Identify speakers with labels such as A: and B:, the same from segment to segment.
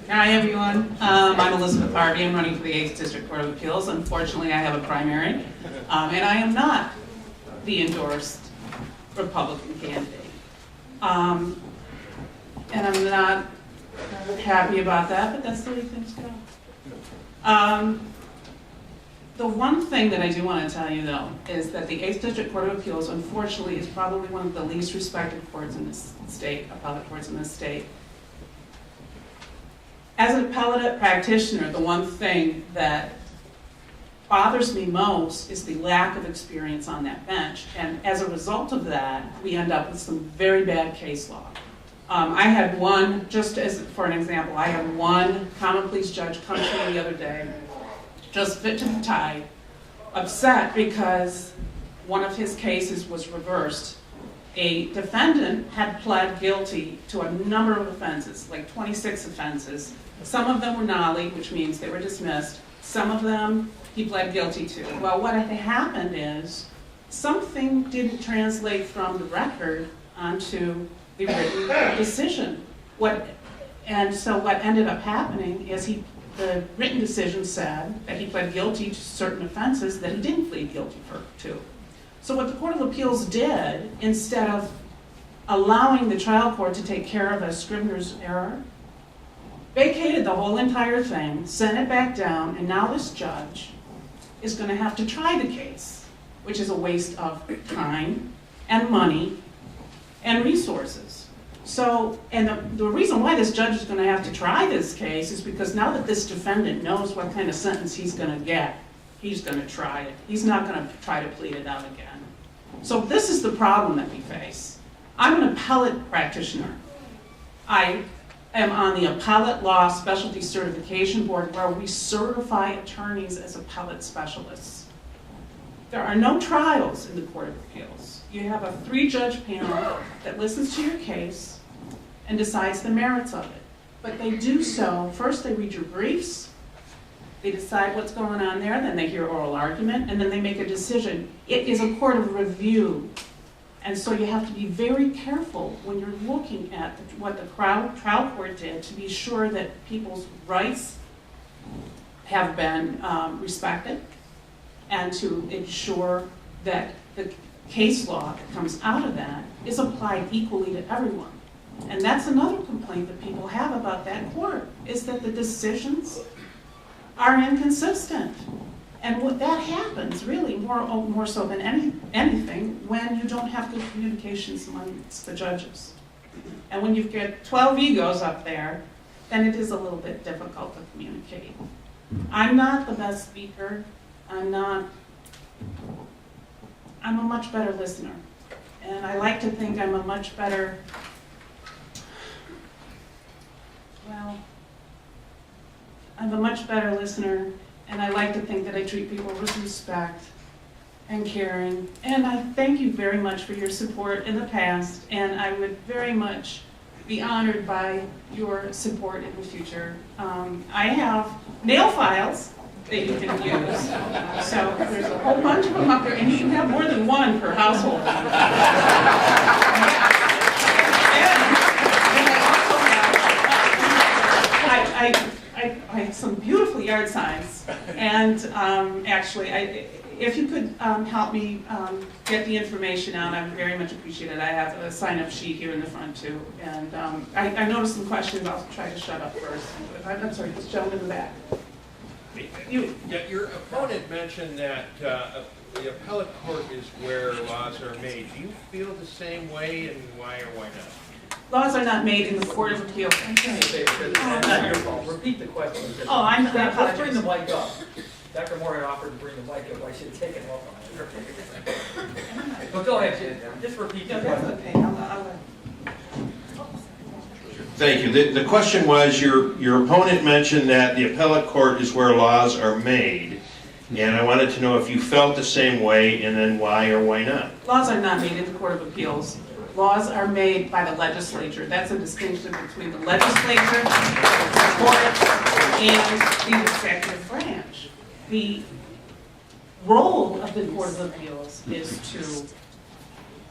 A: Hi, everyone. I'm Elizabeth Harvey. I'm running for the 8th District Court of Appeals. Unfortunately, I have a primary, and I am not the endorsed Republican candidate. And I'm not happy about that, but that's the way things go. The one thing that I do want to tell you, though, is that the 8th District Court of Appeals, unfortunately, is probably one of the least respected courts in this state, appellate courts in this state. As an appellate practitioner, the one thing that bothers me most is the lack of experience on that bench. And as a result of that, we end up with some very bad case law. I had one, just as for an example, I had one common pleas judge come to me the other day, just fit to the tide, upset because one of his cases was reversed. A defendant had pled guilty to a number of offenses, like 26 offenses. Some of them were nollie, which means they were dismissed. Some of them he pled guilty to. Well, what had happened is something didn't translate from the record onto the written decision. And so what ended up happening is the written decision said that he pled guilty to certain offenses that he didn't plead guilty to. So what the Court of Appeals did, instead of allowing the trial court to take care of a Scribner's error, vacated the whole entire thing, sent it back down, and now this judge is going to have to try the case, which is a waste of time and money and resources. So, and the reason why this judge is going to have to try this case is because now that this defendant knows what kind of sentence he's going to get, he's going to try it. He's not going to try to plead it out again. So this is the problem that we face. I'm an appellate practitioner. I am on the Appellate Law Specialty Certification Board, where we certify attorneys as appellate specialists. There are no trials in the Court of Appeals. You have a 3-judge panel that listens to your case and decides the merits of it. But they do so, first they read your briefs, they decide what's going on there, then they hear oral argument, and then they make a decision. It is a court of review. And so you have to be very careful when you're looking at what the trial court did to be sure that people's rights have been respected, and to ensure that the case law that comes out of that is applied equally to everyone. And that's another complaint that people have about that court, is that the decisions are inconsistent. And what that happens, really, more so than anything, when you don't have good communications amongst the judges. And when you get 12 egos up there, then it is a little bit difficult to communicate. I'm not the best speaker. I'm a much better listener. And I like to think I'm a much better, I'm a much better listener, and I like to think that I treat people with respect and caring. And I thank you very much for your support in the past, and I would very much be honored by your support in the future. I have nail files that you can use. So there's a whole bunch of them up there, and you can have more than one per household. I have some beautiful yard signs, and actually, if you could help me get the information out, I would very much appreciate it. I have a sign-up sheet here in the front too, and I noticed some questions. I'll try to shut up first. I'm sorry, this gentleman in the back.
B: Yeah, your opponent mentioned that the appellate court is where laws are made. Do you feel the same way, and why or why not?
A: Laws are not made in the Court of Appeals.
C: That's not your fault. Repeat the question.
A: Oh, I
C: Let's bring the
A: apologize.
C: mic up. Dr. Moore had offered to bring the mic up. I should have taken it off on it. But go ahead, Jim. Just repeat the
A: No, that's
C: question.
A: okay. I'll
D: Thank you. The question was, your opponent mentioned that the appellate court is where laws are made, and I wanted to know if you felt the same way, and then why or why not.
A: Laws are not made in the Court of Appeals. Laws are made by the legislature. That's a distinction between the legislature, the courts, and the executive branch. The role of the Court of Appeals is to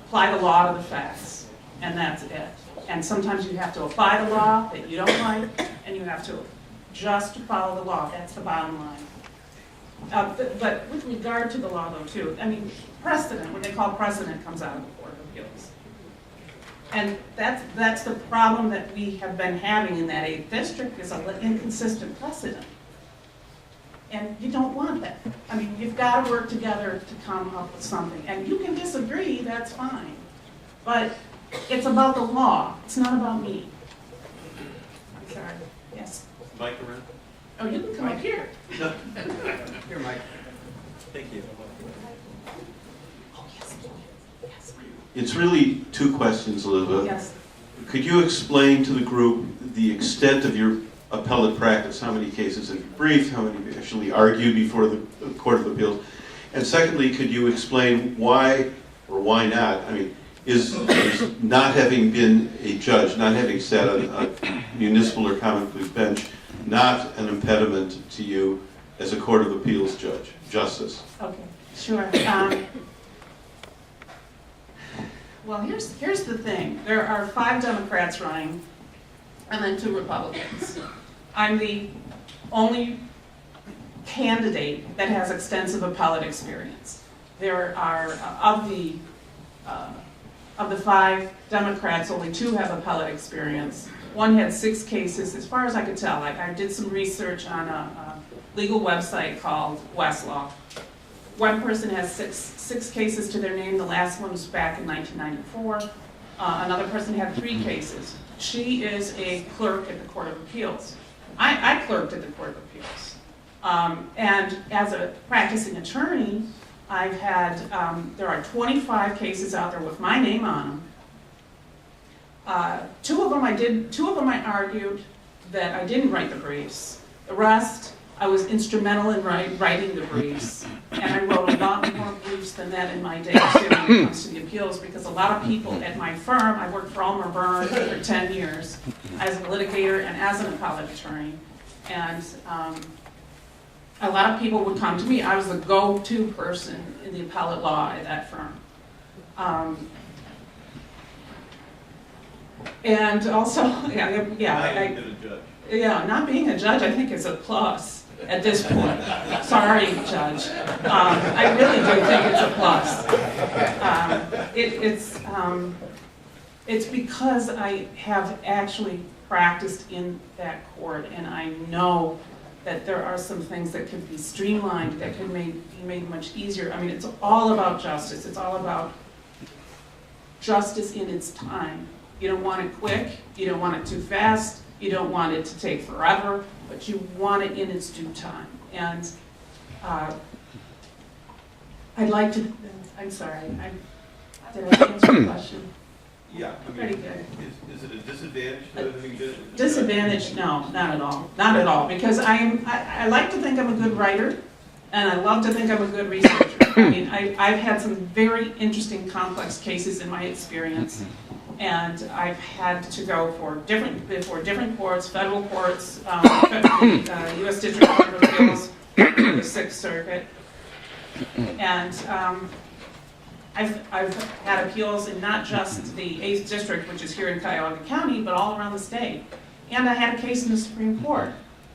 A: apply the law to the facts, and that's it. And sometimes you have to apply the law that you don't like, and you have to just follow the law. That's the bottom line. But with regard to the law, though, too, I mean, precedent, what they call precedent, comes out of the Court of Appeals. And that's the problem that we have been having in that 8th district, is an inconsistent precedent. And you don't want that. I mean, you've got to work together to come up with something. And you can disagree, that's fine. But it's about the law. It's not about me. I'm sorry. Yes?
E: Mike around?
A: Oh, you can come up here.
C: Here, Mike.
E: Thank you.
A: Oh, yes. Yes.
E: It's really two questions, Elizabeth.
A: Yes.
E: Could you explain to the group the extent of your appellate practice? How many cases have you briefed? How many have you actually argued before the Court of Appeals? And secondly, could you explain why or why not? I mean, is not having been a judge, not having sat on a municipal or common pleas bench, not an impediment to you as a Court of Appeals justice?
A: Okay, sure. Well, here's the thing. There are 5 Democrats running, and then 2 Republicans. I'm the only candidate that has extensive appellate experience. There are, of the 5 Democrats, only 2 have appellate experience. One had 6 cases, as far as I could tell. I did some research on a legal website called Westlaw. One person has six cases to their name. The last one was back in 1994. Another person had 3 cases. She is a clerk at the Court of Appeals. I clerked at the Court of Appeals. And as a practicing attorney, I've had, there are 25 cases out there with my name on them. 2 of them I argued that I didn't write the briefs. The rest, I was instrumental in writing the briefs. And I wrote a lot more briefs than that in my day too when it comes to the appeals, because a lot of people at my firm, I worked for Ulmer Byrne for 10 years as a litigator and as an appellate attorney. And a lot of people would come to me. I was the go-to person in the appellate law at that firm. And also, not being a judge, I think is a plus at this point. Sorry, Judge. I really do think it's a plus. It's because I have actually practiced in that court, and I know that there are some things that could be streamlined, that could be made much easier. I mean, it's all about justice. It's all about justice in its time. You don't want it quick, you don't want it too fast, you don't want it to take forever, but you want it in its due time. And I'd like to, I'm sorry, did I answer the question?
E: Yeah.
A: Pretty good.
E: Is it a disadvantage to living business?
A: Disadvantage? No, not at all. Not at all. Because I like to think I'm a good writer, and I love to think I'm a good researcher. I mean, I've had some very interesting, complex cases in my experience, and I've had to go before different courts, federal courts, U.S. District Court of Appeals, the 6th Circuit, and I've had appeals in not just the 8th District, which is here in Cuyahoga County, but all around the state. And I had a case in the Supreme Court.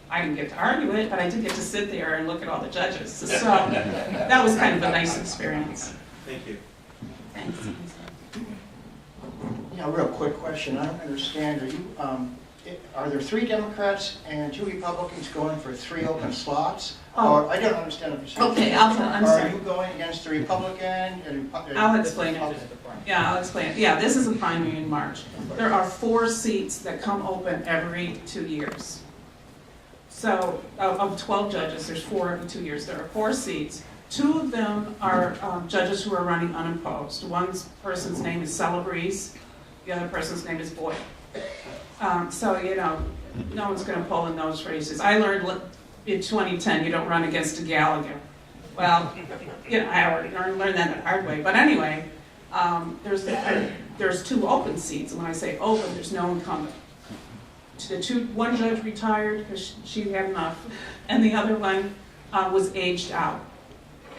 A: I didn't get to argue it, but I did get to sit there and look at all the judges. So that was kind of a nice experience.
E: Thank you.
A: Thanks.
F: Yeah, real quick question. I don't understand. Are there 3 Democrats and 2 Republicans going for 3 open slots?
A: Oh.
F: Or I don't understand what you're saying.
A: Okay, I'm
F: Are
A: sorry.
F: you going against the Republican?
A: I'll explain it. Yeah, I'll explain it. Yeah, this is a primary in March. There are 4 seats that come open every 2 years. So, of 12 judges, there's 4 every 2 years. There are 4 seats. 2 of them are judges who are running unopposed. One person's name is Celebrese. The other person's name is Boyd. So, you know, no one's going to pull in those races. I learned in 2010 you don't run against a Gallagher. Well, you know, I already learned that the hard way. But anyway, there's 2 open seats. And when I say open, there's no incumbent. One judge retired because she had enough, and the other one was aged out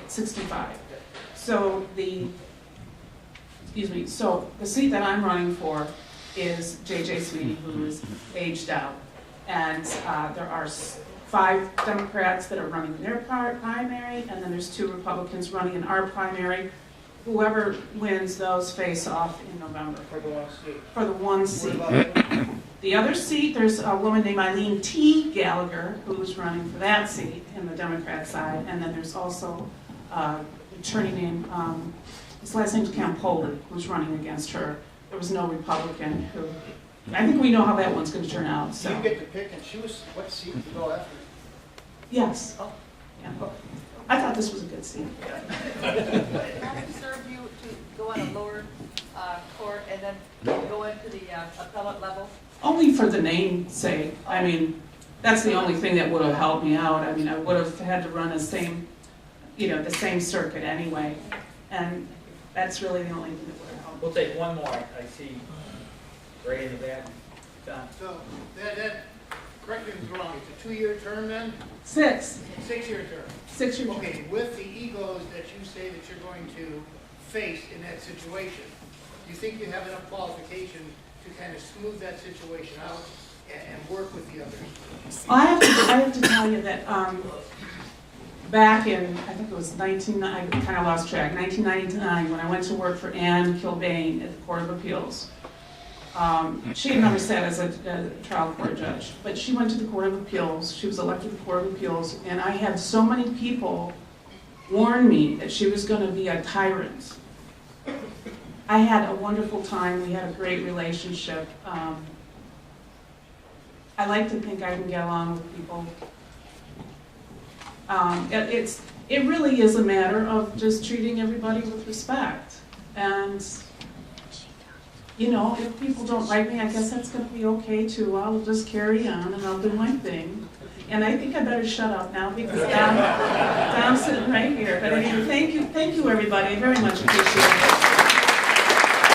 A: at 65. So the seat that I'm running for is J.J. Sweeney, who is aged out. And there are 5 Democrats that are running in their primary, and then there's 2 Republicans running in our primary. Whoever wins those face off in November.
C: For the one seat.
A: For the one seat.
C: What about
A: The other seat, there's a woman named Eileen T. Gallagher, who's running for that seat in the Democrat side. And then there's also an attorney named, his last name's Campoli, who's running against her. There was no Republican who, I think we know how that one's gonna turn out,
F: Do
A: so.
F: you get to pick and choose what seat to go after?
A: Yes.
F: Oh.
A: Yeah. I thought this was a good seat.
G: Has it served you to go on a lower court and then go into the appellate level?
A: Only for the name's sake. I mean, that's the only thing that would have helped me out. I mean, I would have had to run the same circuit anyway. And that's really the only thing that would have helped.
C: We'll take one more. I see right in the back. Don.
H: So, that, correct me if I'm wrong, it's a 2-year term then?
A: 6.
H: 6-year term?
A: 6 years.
H: Okay, with the egos that you say that you're going to face in that situation, do you think you have enough qualification to kind of smooth that situation out and work with the others?
A: I have to tell you that back in, I think it was I kind of lost track, 1999, when I went to work for Ann Kilbane at the Court of Appeals. She had never sat as a trial court judge, but she went to the Court of Appeals. She was elected to the Court of Appeals, and I had so many people warn me that she was going to be a tyrant. I had a wonderful time. We had a great relationship. I like to think I can get along with people. It really is a matter of just treating everybody with respect. And you know, if people don't like me, I guess that's going to be okay too. I'll just carry on and I'll do my thing. And I think I better shut up now because Dom's sitting right here. But anyway, thank you everybody. I very much appreciate it.